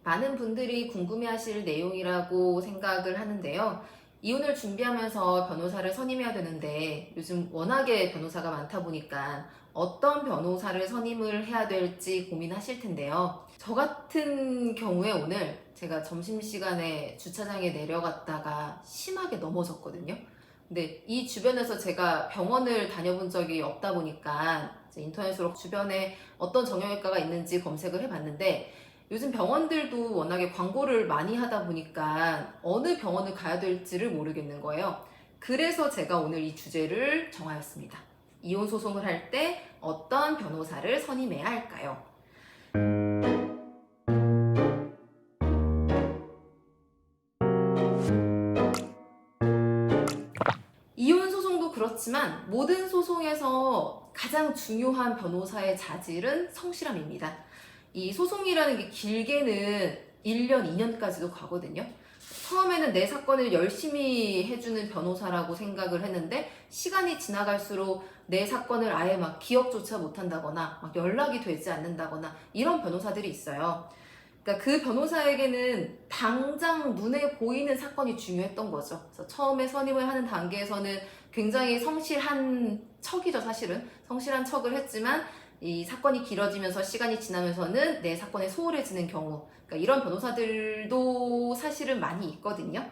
많은 분들이 궁금해하실 내용이라고 생각을 하는데요. 이혼을 준비하면서 변호사를 선임해야 되는데 요즘 워낙에 변호사가 많다 보니까 어떤 변호사를 선임을 해야 될지 고민하실 텐데요. 저 같은 경우에 오늘 제가 점심시간에 주차장에 내려갔다가 심하게 넘어졌거든요. 근데 이 주변에서 제가 병원을 다녀본 적이 없다 보니까 이제 인터넷으로 주변에 어떤 정형외과가 있는지 검색을 해봤는데 요즘 병원들도 워낙에 광고를 많이 하다 보니까 어느 병원을 가야 될지를 모르겠는 거예요. 그래서 제가 오늘 이 주제를 정하였습니다. 이혼 소송을 할 때 어떤 변호사를 선임해야 할까요? 이혼 소송도 그렇지만 모든 소송에서 가장 중요한 변호사의 자질은 성실함입니다. 이 소송이라는 게 길게는 1년, 2년까지도 가거든요. 처음에는 내 사건을 열심히 해주는 변호사라고 생각을 했는데 시간이 지나갈수록 내 사건을 아예 막 기억조차 못한다거나 막 연락이 되지 않는다거나 이런 변호사들이 있어요. 그러니까 그 변호사에게는 당장 눈에 보이는 사건이 중요했던 거죠. 그래서 처음에 선임을 하는 단계에서는 굉장히 성실한 척이죠, 사실은. 성실한 척을 했지만 이 사건이 길어지면서 시간이 지나면서는 내 사건에 소홀해지는 경우. 그러니까 이런 변호사들도 사실은 많이 있거든요.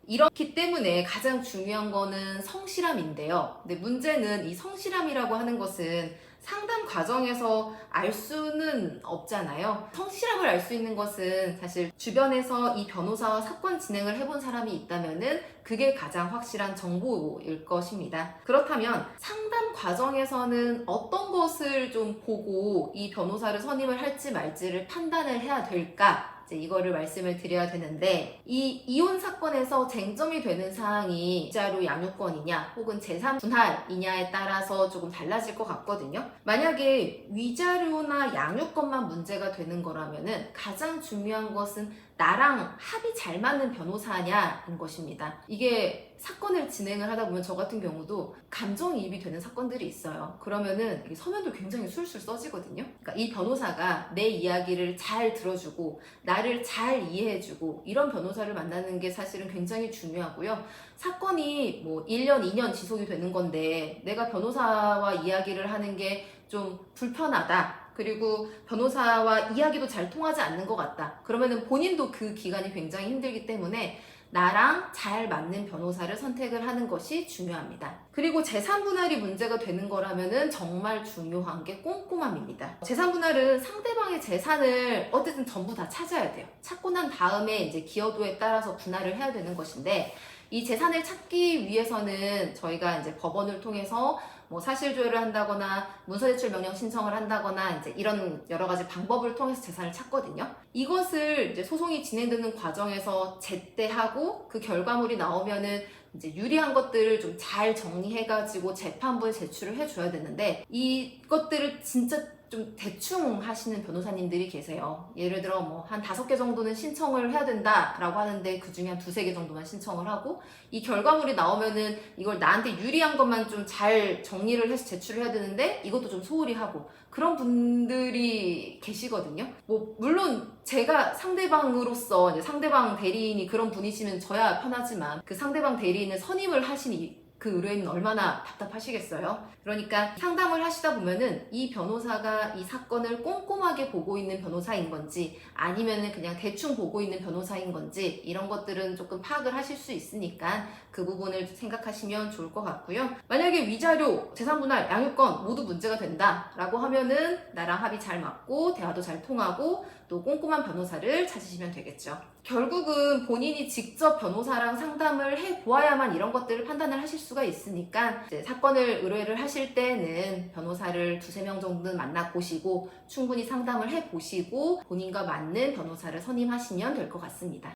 이렇기 때문에 가장 중요한 거는 성실함인데요. 근데 문제는 이 성실함이라고 하는 것은 상담 과정에서 알 수는 없잖아요. 성실함을 알 수 있는 것은 사실 주변에서 이 변호사와 사건 진행을 해본 사람이 있다면은 그게 가장 확실한 정보일 것입니다. 그렇다면 상담 과정에서는 어떤 것을 좀 보고 이 변호사를 선임을 할지 말지를 판단을 해야 될까? 이제 이거를 말씀을 드려야 되는데 이 이혼 사건에서 쟁점이 되는 사항이 위자료 양육권이냐 혹은 재산 분할이냐에 따라서 조금 달라질 것 같거든요. 만약에 위자료나 양육권만 문제가 되는 거라면은 가장 중요한 것은 나랑 합이 잘 맞는 변호사냐인 것입니다. 이게 사건을 진행을 하다 보면 저 같은 경우도 감정이입이 되는 사건들이 있어요. 그러면은 이게 서면도 굉장히 술술 써지거든요. 그러니까 이 변호사가 내 이야기를 잘 들어주고 나를 잘 이해해주고 이런 변호사를 만나는 게 사실은 굉장히 중요하고요. 사건이 뭐 1년, 2년 지속이 되는 건데 내가 변호사와 이야기를 하는 게 좀 불편하다. 그리고 변호사와 이야기도 잘 통하지 않는 것 같다. 그러면은 본인도 그 기간이 굉장히 힘들기 때문에 나랑 잘 맞는 변호사를 선택을 하는 것이 중요합니다. 그리고 재산 분할이 문제가 되는 거라면은 정말 중요한 게 꼼꼼함입니다. 재산 분할은 상대방의 재산을 어쨌든 전부 다 찾아야 돼요. 찾고 난 다음에 이제 기여도에 따라서 분할을 해야 되는 것인데 이 재산을 찾기 위해서는 저희가 이제 법원을 통해서 뭐 사실조회를 한다거나 문서제출 명령 신청을 한다거나 이제 이런 여러 가지 방법을 통해서 재산을 찾거든요. 이것을 이제 소송이 진행되는 과정에서 제때하고 그 결과물이 나오면은 이제 유리한 것들을 좀 잘 정리해가지고 재판부에 제출을 해줘야 되는데 이것들을 진짜 좀 대충 하시는 변호사님들이 계세요. 예를 들어 뭐 한 5개 정도는 신청을 해야 된다라고 하는데 그 중에 한 2-3개 정도만 신청을 하고 이 결과물이 나오면은 이걸 나한테 유리한 것만 좀 잘 정리를 해서 제출을 해야 되는데 이것도 좀 소홀히 하고 그런 분들이 계시거든요. 뭐 물론 제가 상대방으로서 이제 상대방 대리인이 그런 분이시면 저야 편하지만 그 상대방 대리인을 선임을 하시니 그 의뢰인은 얼마나 답답하시겠어요? 그러니까 상담을 하시다 보면은 이 변호사가 이 사건을 꼼꼼하게 보고 있는 변호사인 건지 아니면은 그냥 대충 보고 있는 변호사인 건지 이런 것들은 조금 파악을 하실 수 있으니까 그 부분을 생각하시면 좋을 것 같고요. 만약에 위자료, 재산분할, 양육권 모두 문제가 된다라고 하면은 나랑 합이 잘 맞고 대화도 잘 통하고 또 꼼꼼한 변호사를 찾으시면 되겠죠. 결국은 본인이 직접 변호사랑 상담을 해보아야만 이런 것들을 판단을 하실 수가 있으니까 이제 사건을 의뢰를 하실 때는 변호사를 2-3명 정도는 만나보시고 충분히 상담을 해보시고 본인과 맞는 변호사를 선임하시면 될 것 같습니다.